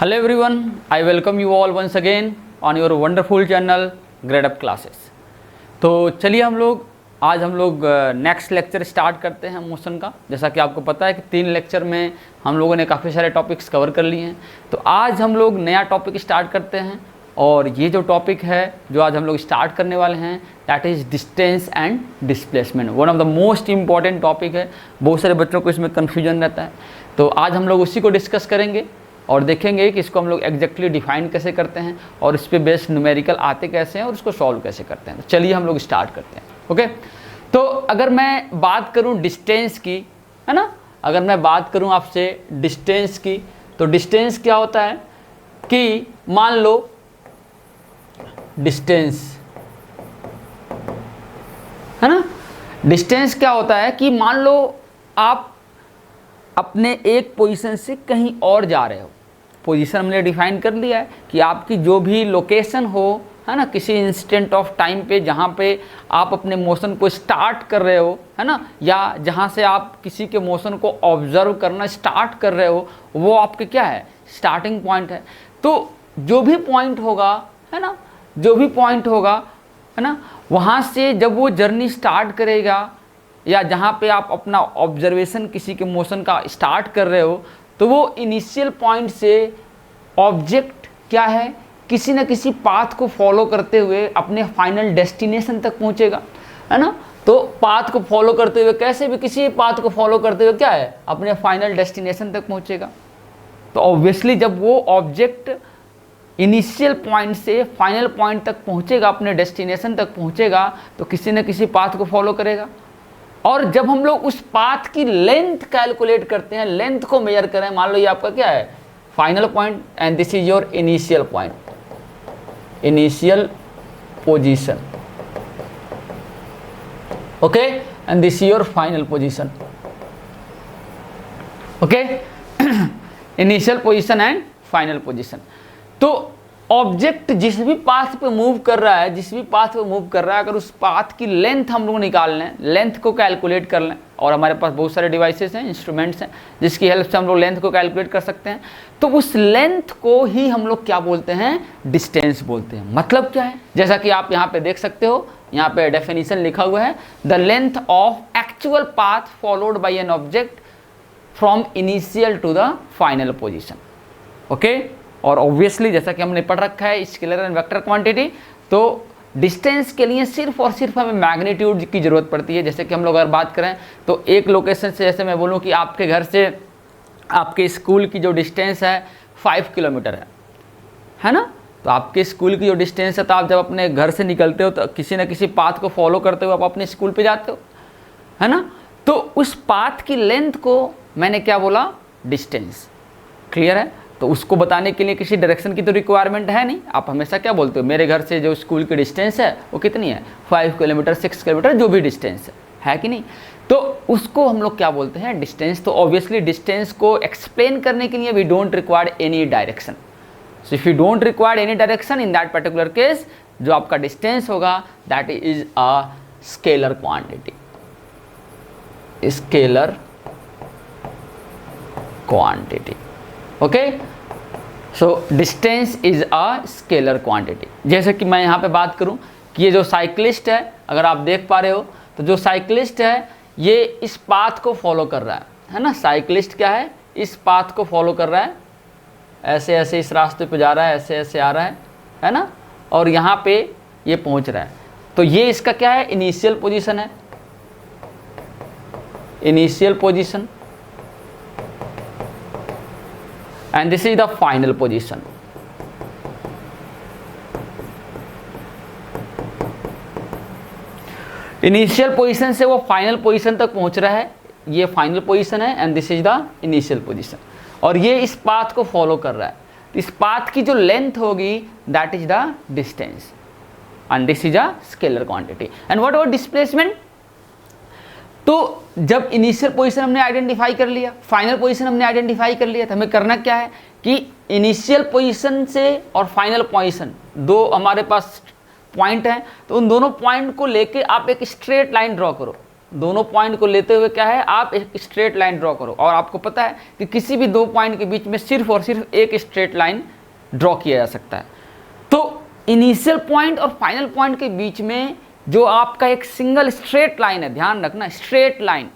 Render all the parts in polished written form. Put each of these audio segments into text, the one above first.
Hello everyone, I welcome you all once again on your wonderful channel Grade Up Classes। तो चलिए आज हम लोग नेक्स्ट लेक्चर स्टार्ट करते हैं मोशन का। जैसा कि आपको पता है कि 3 लेक्चर में हम लोगों ने काफ़ी सारे टॉपिक्स कवर कर लिए हैं। तो आज हम लोग नया टॉपिक स्टार्ट करते हैं और ये जो टॉपिक है जो आज हम लोग स्टार्ट करने वाले हैं that is distance and displacement. One of the most important topic है, बहुत सारे बच्चों को इसमें कन्फ्यूजन रहता है। तो आज हम लोग उसी को डिस्कस करेंगे और देखेंगे कि इसको हम लोग एग्जैक्टली डिफाइन कैसे करते हैं और इस पे बेस्ड न्यूमेरिकल आते कैसे हैं और इसको सॉल्व कैसे करते हैं। तो चलिए हम लोग स्टार्ट करते हैं। ओके, तो अगर मैं बात करूं डिस्टेंस की, है ना, अगर मैं बात करूं आपसे डिस्टेंस की, तो डिस्टेंस क्या होता है कि मान लो डिस्टेंस, है ना, डिस्टेंस क्या होता है कि मान लो आप अपने एक पोजीशन से कहीं और जा रहे हो। पोजीशन हमने डिफाइन कर लिया है कि आपकी जो भी लोकेशन हो, है ना, किसी इंस्टेंट ऑफ टाइम पे जहाँ पे आप अपने मोशन को स्टार्ट कर रहे हो, है ना, या जहाँ से आप किसी के मोशन को ऑब्जर्व करना स्टार्ट कर रहे हो, वो आपके क्या है, स्टार्टिंग पॉइंट है। तो जो भी पॉइंट होगा, है ना, जो भी पॉइंट होगा, है ना, वहाँ से जब वो जर्नी स्टार्ट करेगा या जहाँ पे आप अपना ऑब्जर्वेशन किसी के मोशन का स्टार्ट कर रहे हो, तो वो इनिशियल पॉइंट से ऑब्जेक्ट क्या है, किसी न किसी पाथ को फॉलो करते हुए अपने फाइनल डेस्टिनेशन तक पहुँचेगा, है ना। तो पाथ को फॉलो करते हुए, कैसे भी किसी पाथ को फॉलो करते हुए क्या है, अपने फाइनल डेस्टिनेशन तक पहुँचेगा। तो ऑब्वियसली जब वो ऑब्जेक्ट इनिशियल पॉइंट से फाइनल पॉइंट तक पहुँचेगा, अपने डेस्टिनेशन तक पहुँचेगा, तो किसी न किसी पाथ को फॉलो करेगा। और जब हम लोग उस पाथ की लेंथ कैलकुलेट करते हैं, लेंथ को मेजर करें, मान लो ये आपका क्या है, final point and this is your initial point, initial position, okay, and this is your final position, okay, initial position and final position. तो ऑब्जेक्ट जिस भी पाथ पे मूव कर रहा है, जिस भी पाथ पे मूव कर रहा है, अगर उस पाथ की लेंथ हम लोग निकाल लें, लेंथ को कैलकुलेट कर लें, और हमारे पास बहुत सारे डिवाइसेस हैं, इंस्ट्रूमेंट्स हैं जिसकी हेल्प से हम लोग लेंथ को कैलकुलेट कर सकते हैं, तो उस लेंथ को ही हम लोग क्या बोलते हैं, डिस्टेंस बोलते हैं। मतलब क्या है, जैसा कि आप यहाँ पे देख सकते हो, यहाँ पे डेफिनेशन लिखा हुआ है, the length of actual path followed by an object from initial to the final position. Okay, और ऑब्वियसली जैसा कि हमने पढ़ रखा है स्केलर एंड वेक्टर क्वांटिटी, तो डिस्टेंस के लिए सिर्फ और सिर्फ हमें मैग्नीट्यूड की ज़रूरत पड़ती है। जैसे कि हम लोग अगर बात करें तो एक लोकेशन से, जैसे मैं बोलूँ कि आपके घर से आपके स्कूल की जो डिस्टेंस है 5 किलोमीटर है ना, तो आपके स्कूल की जो डिस्टेंस है, तो आप जब अपने घर से निकलते हो तो किसी न किसी पाथ को फॉलो करते हुए आप अपने स्कूल पर जाते हो, है ना। तो उस पाथ की लेंथ को मैंने क्या बोला, डिस्टेंस। क्लियर है। तो उसको बताने के लिए किसी डायरेक्शन की तो रिक्वायरमेंट है नहीं। आप हमेशा क्या बोलते हो, मेरे घर से जो स्कूल की डिस्टेंस है वो कितनी है, 5 किलोमीटर, 6 किलोमीटर, जो भी डिस्टेंस है कि नहीं, तो उसको हम लोग क्या बोलते हैं, डिस्टेंस। तो ऑब्वियसली डिस्टेंस को एक्सप्लेन करने के लिए we don't require any direction. So if you don't require any direction, in that particular case जो आपका डिस्टेंस होगा that is a scalar quantity, scalar quantity. Okay, so distance is a scalar quantity. जैसे कि मैं यहाँ पे बात करूँ कि ये जो साइक्लिस्ट है, अगर आप देख पा रहे हो, तो जो साइक्लिस्ट है ये इस पाथ को फॉलो कर रहा है ना। साइक्लिस्ट क्या है, इस पाथ को फॉलो कर रहा है, ऐसे ऐसे इस रास्ते पे जा रहा है, ऐसे ऐसे आ रहा है ना, और यहाँ पे ये पहुँच रहा है। तो ये इसका क्या है, इनिशियल पोजीशन है, initial position, and this is the final position। Initial position से वो फाइनल पोजीशन तक पहुंच रहा है, ये फाइनल पोजीशन है and this is the initial position, और ये इस पाथ को फॉलो कर रहा है। इस पाथ की जो लेंथ होगी that is the distance and this is a scalar quantity. And what about displacement, तो जब इनिशियल पोजीशन हमने आइडेंटिफाई कर लिया, फाइनल पोजीशन हमने आइडेंटिफाई कर लिया, तो हमें करना क्या है कि इनिशियल पोजीशन से और फाइनल पोजीशन दो हमारे पास पॉइंट हैं, तो उन दोनों पॉइंट को लेके आप एक स्ट्रेट लाइन ड्रॉ करो। दोनों पॉइंट को लेते हुए क्या है, आप एक स्ट्रेट लाइन ड्रॉ करो। और आपको पता है कि किसी भी दो पॉइंट के बीच में सिर्फ और सिर्फ एक स्ट्रेट लाइन ड्रॉ किया जा सकता है। तो इनिशियल पॉइंट और फाइनल पॉइंट के बीच में जो आपका एक सिंगल स्ट्रेट लाइन है, ध्यान रखना स्ट्रेट लाइन,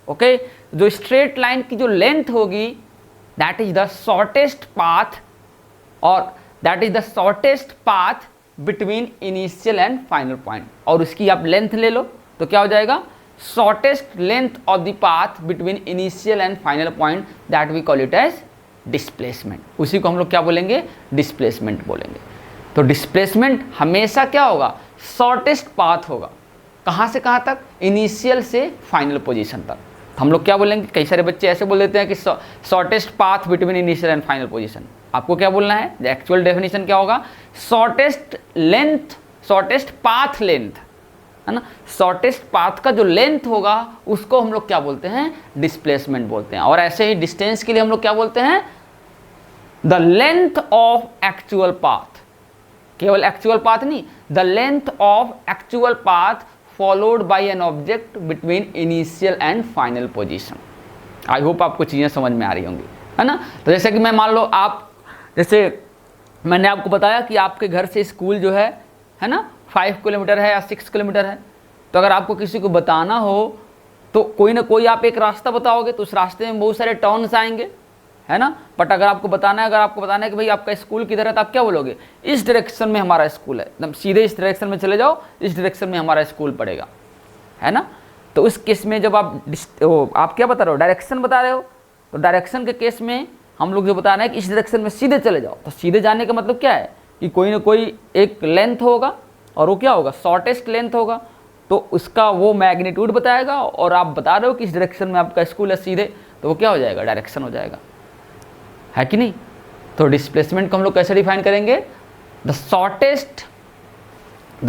ओके, जो स्ट्रेट लाइन की जो लेंथ होगी that is the shortest path, और that is the shortest path between initial and final point. और उसकी आप लेंथ ले लो तो क्या हो जाएगा, shortest length of the path between initial and final point, that we call it as displacement. उसी को हम लोग क्या बोलेंगे, डिस्प्लेसमेंट बोलेंगे। तो डिस्प्लेसमेंट हमेशा क्या होगा, शॉर्टेस्ट पाथ होगा। कहाँ से कहाँ तक, इनिशियल से फाइनल पोजीशन तक। हम लोग क्या बोलेंगे, कई सारे बच्चे ऐसे बोल देते हैं कि shortest path between initial and final position. आपको क्या बोलना है, एक्चुअल डेफिनेशन क्या होगा, shortest length, shortest path length, है ना, शॉर्टेस्ट पाथ का जो लेंथ होगा उसको हम लोग क्या बोलते हैं, डिस्प्लेसमेंट बोलते हैं। और ऐसे ही डिस्टेंस के लिए हम लोग क्या बोलते हैं, the length of actual path, केवल एक्चुअल पाथ नहीं, the length of actual path followed by an object between initial and final position. I hope आपको चीज़ें समझ में आ रही होंगी, है ना। तो जैसे कि मैं मान लो आप, जैसे मैंने आपको बताया कि आपके घर से स्कूल जो है ना 5 किलोमीटर है या 6 किलोमीटर है। तो अगर आपको किसी को बताना हो तो कोई ना कोई आप एक रास्ता बताओगे, तो उस रास्ते में बहुत सारे टर्न्स आएंगे, है ना। बट अगर आपको बताना है कि भाई आपका स्कूल किधर है, तो आप क्या बोलोगे, इस डायरेक्शन में हमारा स्कूल है, एकदम सीधे इस डायरेक्शन में चले जाओ, इस डायरेक्शन में हमारा स्कूल पड़ेगा, है ना। तो उस केस में जब आप क्या बता रहे हो, डायरेक्शन बता रहे हो, तो डायरेक्शन के केस में हम लोग जो बता रहे हैं कि इस डायरेक्शन में सीधे चले जाओ। तो सीधे जाने का मतलब क्या है कि कोई ना कोई एक लेंथ होगा, और वो क्या होगा, शॉर्टेस्ट लेंथ होगा, तो उसका वो मैग्नीट्यूड बताएगा। और आप बता रहे हो कि इस डायरेक्शन में आपका स्कूल है सीधे, तो वो क्या हो जाएगा, डायरेक्शन हो जाएगा, है कि नहीं। तो डिस्प्लेसमेंट को हम लोग कैसे डिफाइन करेंगे, the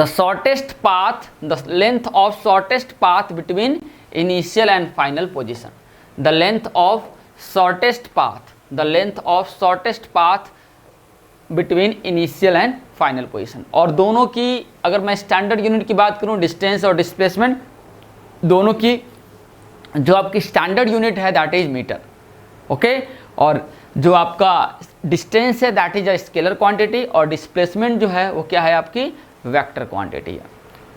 shortest path, the length of shortest path between initial and final position, the length of shortest path, the length of shortest path between initial and final position. और दोनों की अगर मैं स्टैंडर्ड यूनिट की बात करूं, distance और displacement, दोनों की जो आपकी स्टैंडर्ड यूनिट है दैट इज मीटर, ओके। और जो आपका डिस्टेंस है that is a scalar quantity, और डिस्प्लेसमेंट जो है वो क्या है, आपकी वेक्टर क्वांटिटी है।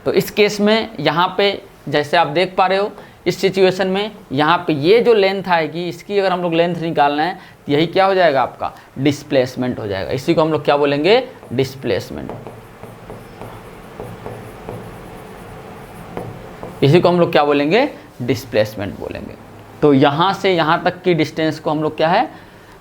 तो इस केस में यहाँ पे जैसे आप देख पा रहे हो, इस सिचुएशन में यहाँ पे ये जो लेंथ आएगी, इसकी अगर हम लोग लेंथ निकालना है तो यही क्या हो जाएगा, आपका डिस्प्लेसमेंट हो जाएगा। इसी को हम लोग क्या बोलेंगे, डिस्प्लेसमेंट। इसी को हम लोग क्या बोलेंगे, डिस्प्लेसमेंट बोलेंगे। तो यहाँ से यहाँ तक की डिस्टेंस को हम लोग क्या है,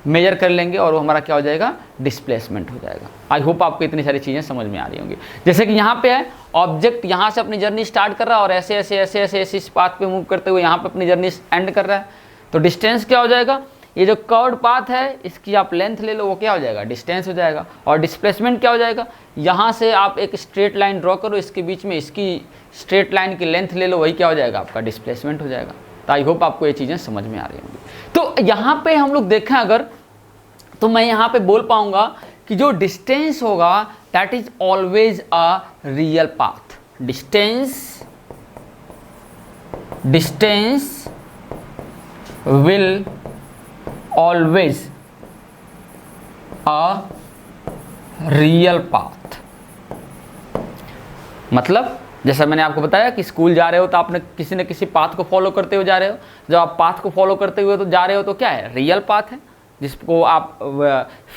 मेजर कर लेंगे, और वो हमारा क्या हो जाएगा, डिस्प्लेसमेंट हो जाएगा। आई होप आपको इतनी सारी चीज़ें समझ में आ रही होंगी। जैसे कि यहाँ पे है, ऑब्जेक्ट यहाँ से अपनी जर्नी स्टार्ट कर रहा है और ऐसे ऐसे ऐसे ऐसे ऐसे इस पाथ पे मूव करते हुए यहाँ पे अपनी जर्नी एंड कर रहा है। तो डिस्टेंस क्या हो जाएगा, ये जो कर्व्ड पाथ है इसकी आप लेंथ ले लो, वो क्या हो जाएगा, डिस्टेंस हो जाएगा। और डिस्प्लेसमेंट क्या हो जाएगा, यहाँ से आप एक स्ट्रेट लाइन ड्रॉ करो, इसके बीच में इसकी स्ट्रेट लाइन की लेंथ ले लो, वही क्या हो जाएगा, आपका डिस्प्लेसमेंट हो जाएगा। तो आई होप आपको ये चीज़ें समझ में आ रही होंगी। तो यहाँ पे हम लोग देखें अगर, तो मैं यहाँ पे बोल पाऊंगा कि जो डिस्टेंस होगा that is always a real path. Distance will always a real path. मतलब जैसा मैंने आपको बताया कि स्कूल जा रहे हो तो आपने किसी न किसी पाथ को फॉलो करते हुए जा रहे हो। जब आप पाथ को फॉलो करते हुए तो जा रहे हो तो क्या है, रियल पाथ है, जिसको आप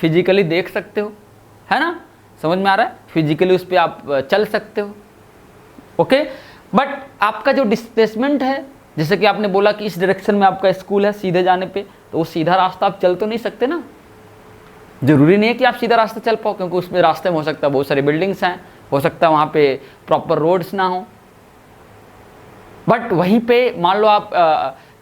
फिजिकली देख सकते हो, है ना, समझ में आ रहा है, फिजिकली उस पर आप चल सकते हो, ओके। बट आपका जो डिस्प्लेसमेंट है, जैसे कि आपने बोला कि इस डायरेक्शन में आपका स्कूल है सीधे जाने पे, तो वो सीधा रास्ता आप चल तो नहीं सकते ना। जरूरी नहीं है कि आप सीधा रास्ता चल पाओ, क्योंकि उसमें रास्ते में हो सकता है बहुत सारी बिल्डिंग्स हैं, हो सकता है वहाँ पे प्रॉपर रोड्स ना हो। बट वहीं पे मान लो आप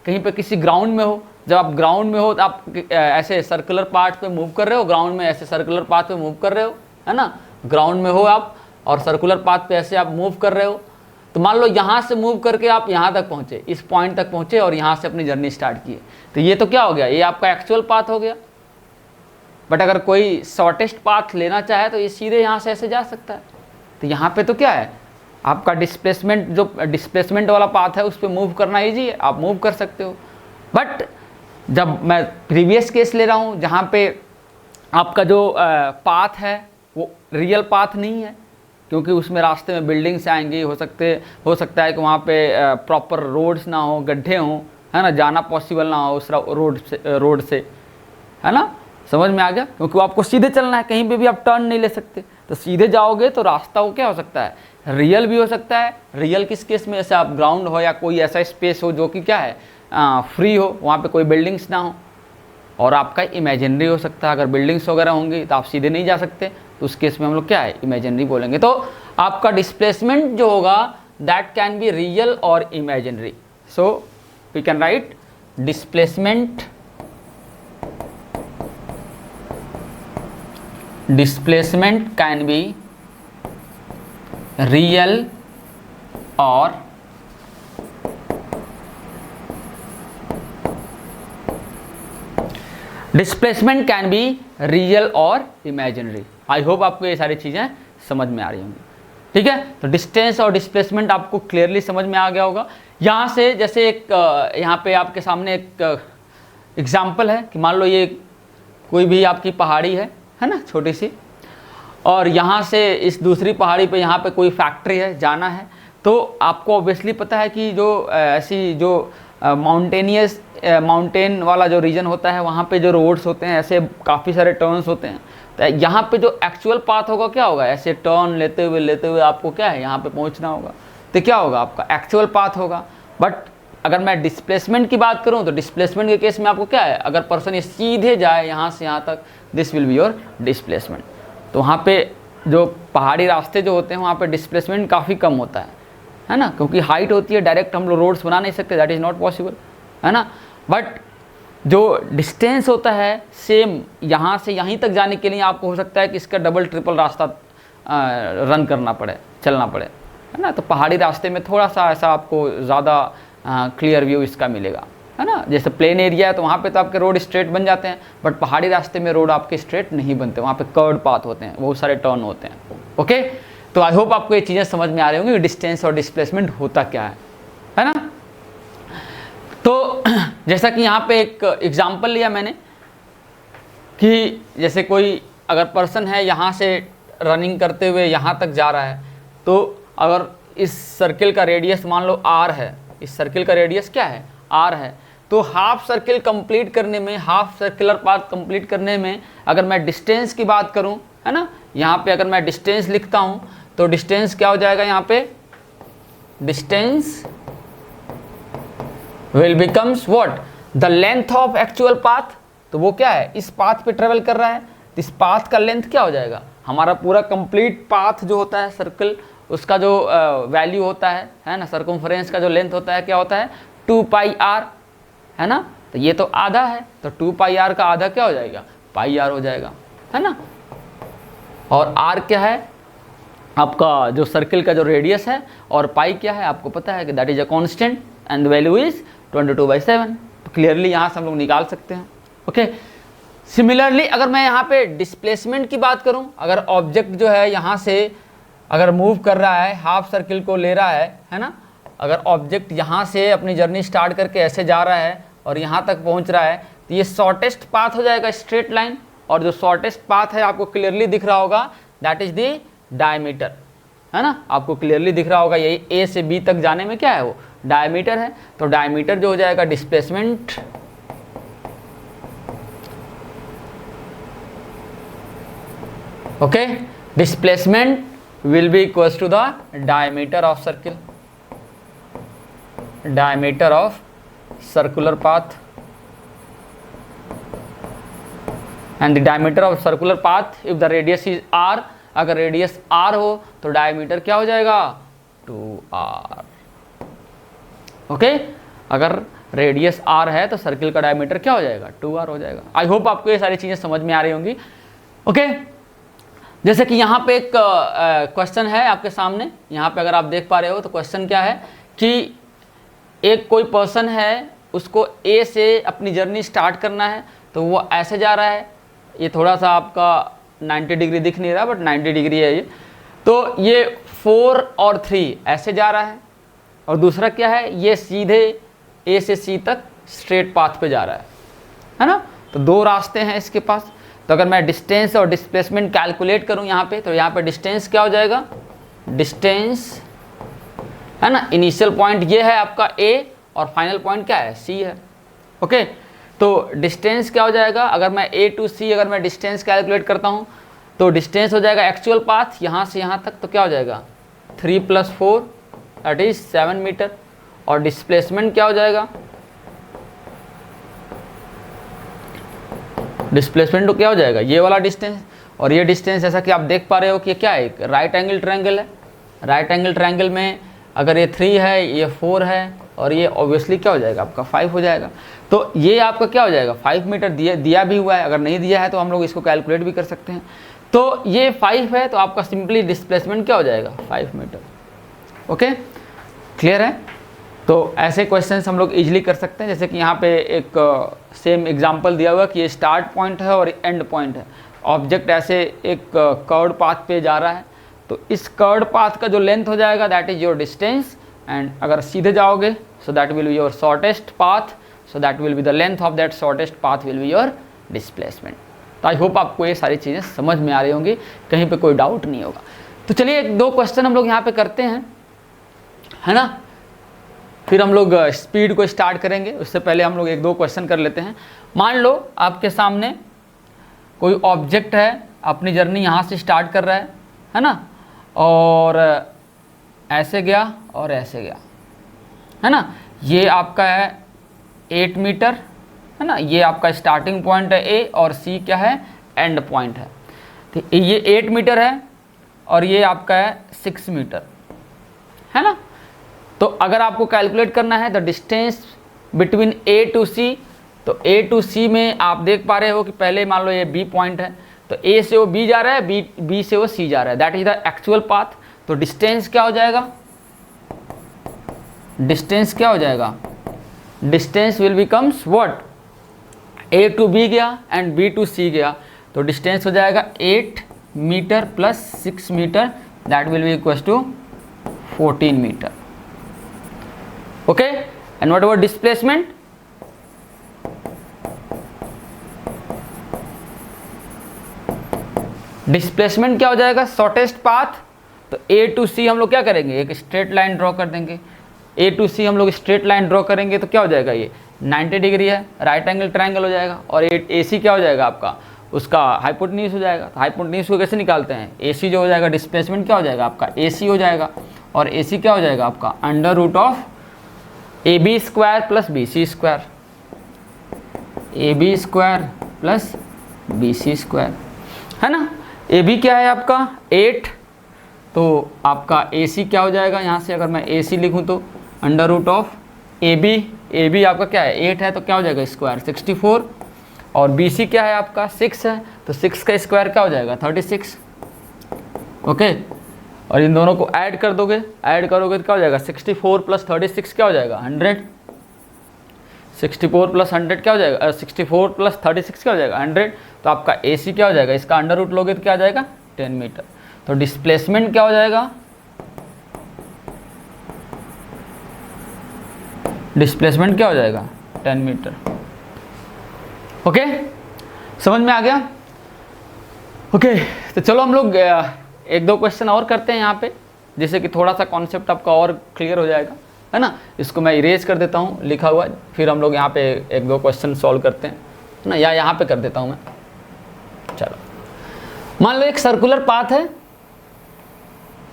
कहीं पे किसी ग्राउंड में हो, जब आप ग्राउंड में हो तो आप ऐसे सर्कुलर पाथ पे मूव कर रहे हो, ग्राउंड में ऐसे सर्कुलर पाथ पे मूव कर रहे हो, है ना, ग्राउंड में हो आप और सर्कुलर पाथ पे ऐसे आप मूव कर रहे हो। तो मान लो यहाँ से मूव करके आप यहाँ तक पहुँचे, इस पॉइंट तक पहुँचे और यहाँ से अपनी जर्नी स्टार्ट की, तो ये तो क्या हो गया, ये आपका एक्चुअल पाथ हो गया। बट अगर कोई शॉर्टेस्ट पाथ लेना चाहे तो ये सीधे यहाँ से ऐसे जा सकता है। तो यहाँ पे तो क्या है, आपका डिस्प्लेसमेंट, जो डिस्प्लेसमेंट वाला पाथ है उस पर मूव करना ईजी है, आप मूव कर सकते हो। बट जब मैं प्रीवियस केस ले रहा हूँ जहाँ पे आपका जो पाथ है वो रियल पाथ नहीं है, क्योंकि उसमें रास्ते में बिल्डिंग्स आएंगी, हो सकता है कि वहाँ पे प्रॉपर रोड्स ना हो, गड्ढे हों, है ना, जाना पॉसिबल ना हो उस रोड से, है ना, समझ में आ गया। क्योंकि वो आपको सीधे चलना है, कहीं पे भी आप टर्न नहीं ले सकते, तो सीधे जाओगे तो रास्ता वो क्या हो सकता है, रियल भी हो सकता है। रियल किस केस में, जैसे आप ग्राउंड हो या कोई ऐसा स्पेस हो जो कि क्या है, फ्री हो, वहाँ पे कोई बिल्डिंग्स ना हो। और आपका इमेजिनरी हो सकता है, अगर बिल्डिंग्स वगैरह होंगी तो आप सीधे नहीं जा सकते, तो उस केस में हम लोग क्या है, इमेजिनरी बोलेंगे। तो आपका डिस्प्लेसमेंट जो होगा दैट कैन बी रियल और imaginary. So we can write displacement can be real और डिस्प्लेसमेंट कैन बी रियल और इमेजिनरी। आई होप आपको ये सारी चीज़ें समझ में आ रही होंगी, ठीक है। तो डिस्टेंस और डिस्प्लेसमेंट आपको क्लियरली समझ में आ गया होगा। यहाँ से जैसे एक यहाँ पे आपके सामने एक एग्जाम्पल है कि मान लो ये कोई भी आपकी पहाड़ी है ना, छोटी सी, और यहाँ से इस दूसरी पहाड़ी पे यहाँ पे कोई फैक्ट्री है, जाना है, तो आपको ऑब्वियसली पता है कि जो ऐसी जो माउंटेन वाला जो रीजन होता है वहाँ पे जो रोड्स होते हैं ऐसे काफ़ी सारे टर्न्स होते हैं। तो यहाँ पे जो एक्चुअल पाथ होगा क्या होगा, ऐसे टर्न लेते हुए आपको क्या है यहाँ पे पहुँचना होगा, तो क्या होगा आपका एक्चुअल पाथ होगा। बट अगर मैं डिस्प्लेसमेंट की बात करूँ तो डिस्प्लेसमेंट के केस में आपको क्या है, अगर पर्सन ये सीधे जाए यहाँ से यहाँ तक, this will be your displacement. तो वहाँ पे जो पहाड़ी रास्ते जो होते हैं वहाँ पे डिस्प्लेसमेंट काफ़ी कम होता है ना, क्योंकि हाइट होती है, डायरेक्ट हम लोग रोड्स बना नहीं सकते, दैट इज़ नॉट पॉसिबल, है ना। बट जो डिस्टेंस होता है सेम, यहाँ से यहीं तक जाने के लिए आपको हो सकता है कि इसका डबल ट्रिपल रास्ता रन करना पड़े, चलना पड़े, है ना। तो पहाड़ी रास्ते में थोड़ा सा ऐसा आपको ज़्यादा क्लियर व्यू इसका मिलेगा, है ना। जैसे प्लेन एरिया है तो वहाँ पे तो आपके रोड स्ट्रेट बन जाते हैं, बट पहाड़ी रास्ते में रोड आपके स्ट्रेट नहीं बनते, वहाँ पे कर्व्ड पाथ होते हैं, बहुत सारे टर्न होते हैं। ओके, तो आई होप आपको ये चीज़ें समझ में आ रही होंगी, डिस्टेंस और डिस्प्लेसमेंट होता क्या है ना। तो जैसा कि यहाँ पे एक एग्जांपल लिया मैंने कि जैसे कोई अगर पर्सन है यहाँ से रनिंग करते हुए यहाँ तक जा रहा है, तो अगर इस सर्किल का रेडियस मान लो r है, इस सर्किल का रेडियस क्या है, r है, तो हाफ सर्किल कंप्लीट करने में, हाफ सर्कुलर पाथ कंप्लीट करने में अगर मैं डिस्टेंस की बात करूं, है ना, यहाँ पे अगर मैं डिस्टेंस लिखता हूं तो डिस्टेंस क्या हो जाएगा, यहाँ पे distance will becomes what, the length of actual path. तो वो क्या है, इस पाथ पे ट्रेवल कर रहा है, तो इस पाथ का लेंथ क्या हो जाएगा, हमारा पूरा कंप्लीट पाथ जो होता है सर्कल, उसका जो वैल्यू होता है ना, सर्कमफ्रेंस का जो लेंथ होता है क्या होता है 2 पाई r, है ना। तो ये तो आधा है, तो 2 पाई r का आधा क्या हो जाएगा, पाई r हो जाएगा, है ना। और r क्या है आपका जो सर्किल का जो रेडियस है, और पाई क्या है आपको पता है कि that is a constant and the value is 22/7। तो क्लियरली यहाँ से हम लोग निकाल सकते हैं। ओके, सिमिलरली अगर मैं यहाँ पे डिस्प्लेसमेंट की बात करूँ, अगर ऑब्जेक्ट जो है यहाँ से अगर मूव कर रहा है, हाफ सर्किल को ले रहा है ना, अगर ऑब्जेक्ट यहाँ से अपनी जर्नी स्टार्ट करके ऐसे जा रहा है और यहाँ तक पहुँच रहा है, तो ये शॉर्टेस्ट पाथ हो जाएगा, स्ट्रेट लाइन। और जो शॉर्टेस्ट पाथ है आपको क्लियरली दिख रहा होगा, दैट इज द डायमीटर, है ना। आपको क्लियरली दिख रहा होगा यही ए से बी तक जाने में क्या है, वो डायमीटर है। तो डायमीटर जो हो जाएगा displacement, okay, displacement will be equals to the diameter of circle, diameter of circular path, and the diameter of circular path if the radius is r, अगर रेडियस r हो तो डायमीटर क्या हो जाएगा 2r। ओके, अगर radius r है तो circle का डायमीटर क्या हो जाएगा 2r हो जाएगा। आई होप आपको ये सारी चीज़ें समझ में आ रही होंगी। ओके, जैसे कि यहाँ पे एक क्वेश्चन है आपके सामने, यहाँ पे अगर आप देख पा रहे हो तो क्वेश्चन क्या है कि एक कोई पर्सन है, उसको ए से अपनी जर्नी स्टार्ट करना है, तो वो ऐसे जा रहा है, ये थोड़ा सा आपका 90 डिग्री दिख नहीं रहा बट 90 डिग्री है ये। तो ये 4 और 3 ऐसे जा रहा है, और दूसरा क्या है, ये सीधे ए से सी तक स्ट्रेट पाथ पे जा रहा है ना। तो दो रास्ते हैं इसके पास। तो अगर मैं डिस्टेंस और डिस्प्लेसमेंट कैलकुलेट करूं यहाँ पे, तो यहाँ पे डिस्टेंस क्या हो जाएगा, डिस्टेंस है ना, इनिशियल पॉइंट ये है आपका ए और फाइनल पॉइंट क्या है, सी है। ओके, तो डिस्टेंस क्या हो जाएगा, अगर मैं ए टू सी अगर मैं डिस्टेंस कैलकुलेट करता हूँ, तो डिस्टेंस हो जाएगा एक्चुअल पाथ यहाँ से यहाँ तक, तो क्या हो जाएगा 3 + 4 दैट इज 7 मीटर। और डिस्प्लेसमेंट क्या हो जाएगा, डिस्प्लेसमेंट तो क्या हो जाएगा, ये वाला डिस्टेंस। और ये डिस्टेंस जैसा कि आप देख पा रहे हो कि क्या है, एक राइट एंगल ट्रायंगल है। राइट एंगल ट्रायंगल में अगर ये 3 है, ये 4 है, और ये ऑब्वियसली क्या हो जाएगा आपका 5 हो जाएगा। तो ये आपका क्या हो जाएगा 5 मीटर दिया भी हुआ है। अगर नहीं दिया है तो हम लोग इसको कैलकुलेट भी कर सकते हैं। तो ये 5 है, तो आपका सिंपली डिस्प्लेसमेंट क्या हो जाएगा 5 मीटर। ओके, क्लियर है। तो ऐसे क्वेश्चंस हम लोग इजीली कर सकते हैं। जैसे कि यहाँ पे एक सेम एग्जांपल दिया हुआ कि ये स्टार्ट पॉइंट है और एंड पॉइंट है। ऑब्जेक्ट ऐसे एक कर्व्ड पाथ पे जा रहा है, तो इस कर्व्ड पाथ का जो लेंथ हो जाएगा that is your distance, and अगर सीधे जाओगे so that will be your shortest path, so that will be the length of that shortest path will be your displacement. तो आई होप आपको ये सारी चीज़ें समझ में आ रही होंगी, कहीं पे कोई डाउट नहीं होगा। तो चलिए एक दो क्वेश्चन हम लोग यहाँ पे करते हैं, है ना, फिर हम लोग स्पीड को स्टार्ट करेंगे। उससे पहले हम लोग एक दो क्वेश्चन कर लेते हैं। मान लो आपके सामने कोई ऑब्जेक्ट है, अपनी जर्नी यहाँ से स्टार्ट कर रहा है ना, और ऐसे गया और ऐसे गया, है ना। ये आपका है 8 मीटर, है ना, ये आपका स्टार्टिंग पॉइंट है ए, और सी क्या है, एंड पॉइंट है। तो ये 8 मीटर है और ये आपका है 6 मीटर, है ना। तो अगर आपको कैलकुलेट करना है the distance between A to C, तो ए टू सी में आप देख पा रहे हो कि पहले मान लो ये बी पॉइंट है, तो ए से वो बी जा रहा है, बी से वो सी जा रहा है, that is the actual path. तो डिस्टेंस क्या हो जाएगा, डिस्टेंस क्या हो जाएगा, distance will becomes what, A to B गया एंड बी टू सी गया, तो डिस्टेंस हो जाएगा 8 metre plus 6 metre, that will be equal to 14 metre. Okay, and what about displacement, displacement क्या हो जाएगा, शॉर्टेस्ट पाथ। तो ए टू सी हम लोग क्या करेंगे, एक स्ट्रेट लाइन ड्रॉ कर देंगे। ए टू सी हम लोग स्ट्रेट लाइन ड्रॉ करेंगे तो क्या हो जाएगा, ये 90 डिग्री है, राइट एंगल ट्रायंगल हो जाएगा। और ए सी क्या हो जाएगा आपका, उसका हाइपोटेन्यूज हो जाएगा। तो हाइपोटेन्यूज को कैसे निकालते हैं, ए सी जो हो जाएगा, डिस्प्लेसमेंट क्या हो जाएगा आपका ए सी हो जाएगा, और ए सी क्या हो जाएगा आपका under root of A B square plus B C square, A B square plus B C square, है ना। ए बी क्या है आपका 8, तो आपका ए सी क्या हो जाएगा, यहाँ से अगर मैं ए सी लिखूँ तो under root of A B आपका क्या है 8 है, तो क्या हो जाएगा स्क्वायर 64, और बी सी क्या है आपका 6 है, तो 6 का स्क्वायर क्या हो जाएगा 36। ओके, और इन दोनों को ऐड कर दोगे, ऐड करोगे तो क्या हो जाएगा 64 प्लस 36 क्या हो जाएगा 100, 64 प्लस 100 क्या हो जाएगा, 64 प्लस 36 क्या हो जाएगा 100। तो आपका ए सी क्या हो जाएगा, इसका अंडर रूट लोगे तो क्या आ जाएगा 10 मीटर। तो डिस्प्लेसमेंट क्या हो जाएगा, डिस्प्लेसमेंट क्या हो जाएगा 10 मीटर। ओके, समझ में आ गया। ओके, तो चलो हम लोग एक दो क्वेश्चन और करते हैं यहाँ पे, जिससे कि थोड़ा सा कॉन्सेप्ट आपका और क्लियर हो जाएगा, है ना। इसको मैं इरेज कर देता हूँ लिखा हुआ, फिर हम लोग यहाँ पे एक दो क्वेश्चन सॉल्व करते हैं, है ना, या यहाँ पे कर देता हूँ मैं। चलो, मान लो एक सर्कुलर पाथ है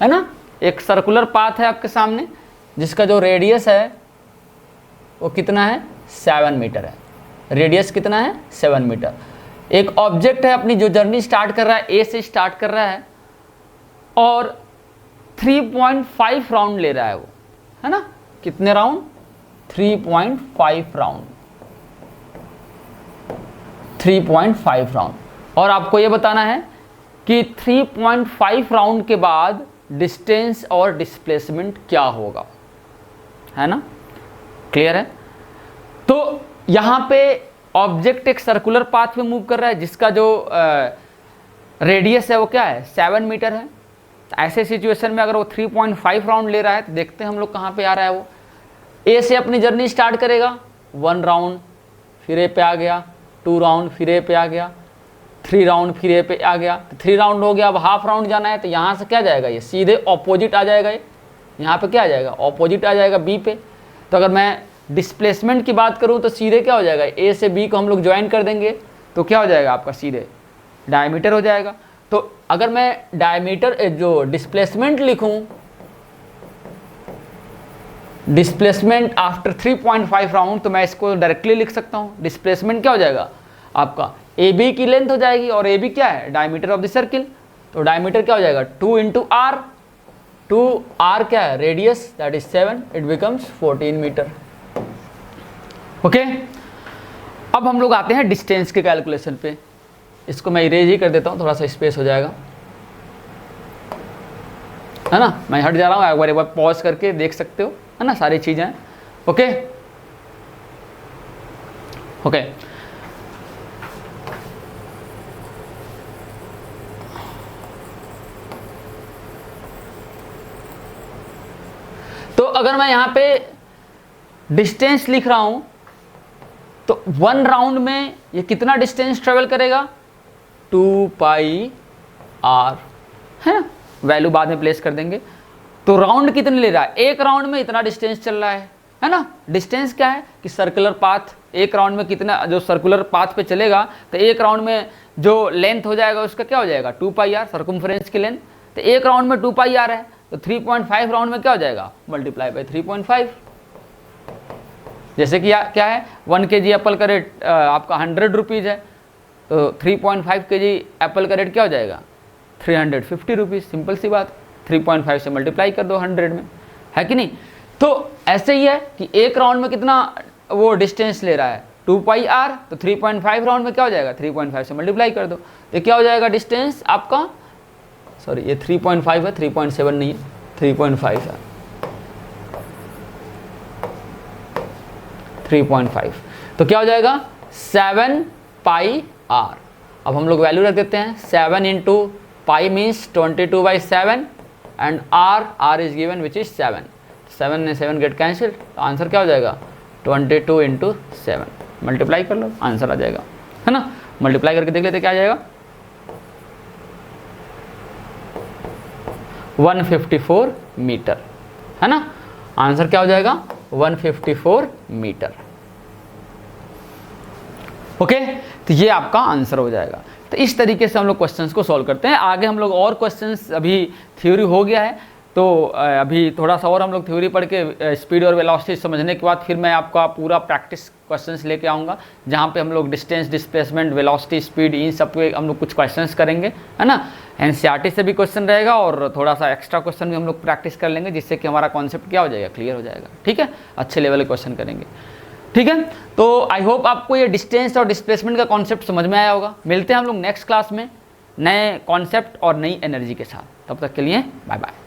ना, एक सर्कुलर पाथ है आपके सामने, जिसका जो रेडियस है वो कितना है 7 मीटर है। रेडियस कितना है 7 मीटर। एक ऑब्जेक्ट है, अपनी जो जर्नी स्टार्ट कर रहा है ए से स्टार्ट कर रहा है, और 3.5 राउंड ले रहा है वो, है ना। कितने राउंड, 3.5 राउंड, 3.5 राउंड। और आपको ये बताना है कि 3.5 राउंड के बाद डिस्टेंस और डिस्प्लेसमेंट क्या होगा, है ना। क्लियर है। तो यहाँ पे ऑब्जेक्ट एक सर्कुलर पाथ में मूव कर रहा है, जिसका जो रेडियस है वो क्या है 7 मीटर है। ऐसे सिचुएशन में अगर वो 3.5 राउंड ले रहा है तो देखते हैं हम लोग कहाँ पे आ रहा है वो। ए से अपनी जर्नी स्टार्ट करेगा, 1 राउंड फिर ए पे आ गया, 2 राउंड फिर ए पे आ गया, 3 राउंड फिर ए पे आ गया। तो 3 राउंड हो गया, अब हाफ राउंड जाना है तो यहाँ से क्या जाएगा, ये सीधे ऑपोजिट आ जाएगा। ये यहाँ पे क्या आ जाएगा, ऑपोजिट आ जाएगा बी पे। तो अगर मैं डिस्प्लेसमेंट की बात करूँ तो सीधे क्या हो जाएगा, ए से बी को हम लोग ज्वाइन कर देंगे तो क्या हो जाएगा आपका, सीधे डायमीटर हो जाएगा। तो अगर मैं डायमीटर जो डिस्प्लेसमेंट लिखूं, डिस्प्लेसमेंट आफ्टर 3.5 राउंड, तो मैं इसको डायरेक्टली लिख सकता हूं। डिस्प्लेसमेंट क्या हो जाएगा आपका, ए बी की लेंथ हो जाएगी, और ए बी क्या है, डायमीटर ऑफ द सर्किल। तो डायमीटर क्या हो जाएगा, 2 इंटू आर, 2 आर क्या है, radius, that is 7, it becomes 14 metre. Okay, अब हम लोग आते हैं डिस्टेंस के कैलकुलेशन पे। इसको मैं इरेज ही कर देता हूँ, थोड़ा सा स्पेस हो जाएगा, है ना। मैं हट जा रहा हूँ, एक बार पॉज करके देख सकते हो, है ना, सारी चीज़ें। ओके ओके, तो अगर मैं यहाँ पे डिस्टेंस लिख रहा हूँ तो 1 राउंड में ये कितना डिस्टेंस ट्रेवल करेगा, 2 पाई आर, है ना, वैल्यू बाद में प्लेस कर देंगे। तो राउंड कितने ले रहा है, एक राउंड में इतना डिस्टेंस चल रहा है ना। डिस्टेंस क्या है कि सर्कुलर पाथ, एक राउंड में कितना जो सर्कुलर पाथ पे चलेगा, तो एक राउंड में जो लेंथ हो जाएगा उसका क्या हो जाएगा, 2 पाई आर, सर्कमफ्रेंस की लेंथ। तो एक राउंड में 2 पाई आर है, तो 3.5 राउंड में क्या हो जाएगा, मल्टीप्लाई बाई 3.5। जैसे कि क्या है, 1 kg एप्पल का रेट आपका 100 रुपीज़ है, तो 3.5 kg एप्पल का रेट क्या हो जाएगा, 350 रुपीज़। सिंपल सी बात, 3.5 से मल्टीप्लाई कर दो 100 में, है कि नहीं। तो ऐसे ही है कि एक राउंड में कितना वो डिस्टेंस ले रहा है, 2 पाई आर, तो 3.5 राउंड में क्या हो जाएगा, 3.5 से मल्टीप्लाई कर दो, तो क्या हो जाएगा डिस्टेंस आपका, सॉरी ये 3.5 है, 3.7 नहीं है, 3.5 है, 3.5। तो क्या हो जाएगा, 7 पाई आर। अब हम लोग वैल्यू रख देते हैं, 7 into pi means 22/7 and R is given which is 7। 7 ने 7 गेट कैंसिल, तो आंसर क्या हो जाएगा, 22 इंटू 7। मल्टीप्लाई कर लो, आंसर आ जाएगा, है ना। मल्टीप्लाई करके देख लेते क्या आ जाएगा, 154 मीटर, है ना। आंसर क्या हो जाएगा, 154 मीटर। ओके, तो ये आपका आंसर हो जाएगा। तो इस तरीके से हम लोग क्वेश्चंस को सॉल्व करते हैं। आगे हम लोग और क्वेश्चंस, अभी थ्योरी हो गया है तो अभी थोड़ा सा और हम लोग थ्योरी पढ़ के स्पीड और वेलोसिटी समझने के बाद फिर मैं आपका पूरा प्रैक्टिस क्वेश्चंस लेके आऊँगा, जहाँ पे हम लोग डिस्टेंस, डिस्प्लेसमेंट, वेलोसिटी, स्पीड, इन सब पे हम लोग कुछ क्वेश्चंस करेंगे, है ना। एनसीईआरटी से भी क्वेश्चन रहेगा और थोड़ा सा एक्स्ट्रा क्वेश्चन भी हम लोग प्रैक्टिस कर लेंगे, जिससे कि हमारा कॉन्सेप्ट क्या हो जाएगा, क्लियर हो जाएगा। ठीक है, अच्छे लेवल के क्वेश्चन करेंगे। ठीक है, तो आई होप आपको ये डिस्टेंस और डिस्प्लेसमेंट का कॉन्सेप्ट समझ में आया होगा। मिलते हैं हम लोग नेक्स्ट क्लास में नए कॉन्सेप्ट और नई एनर्जी के साथ। तब तक के लिए बाय बाय।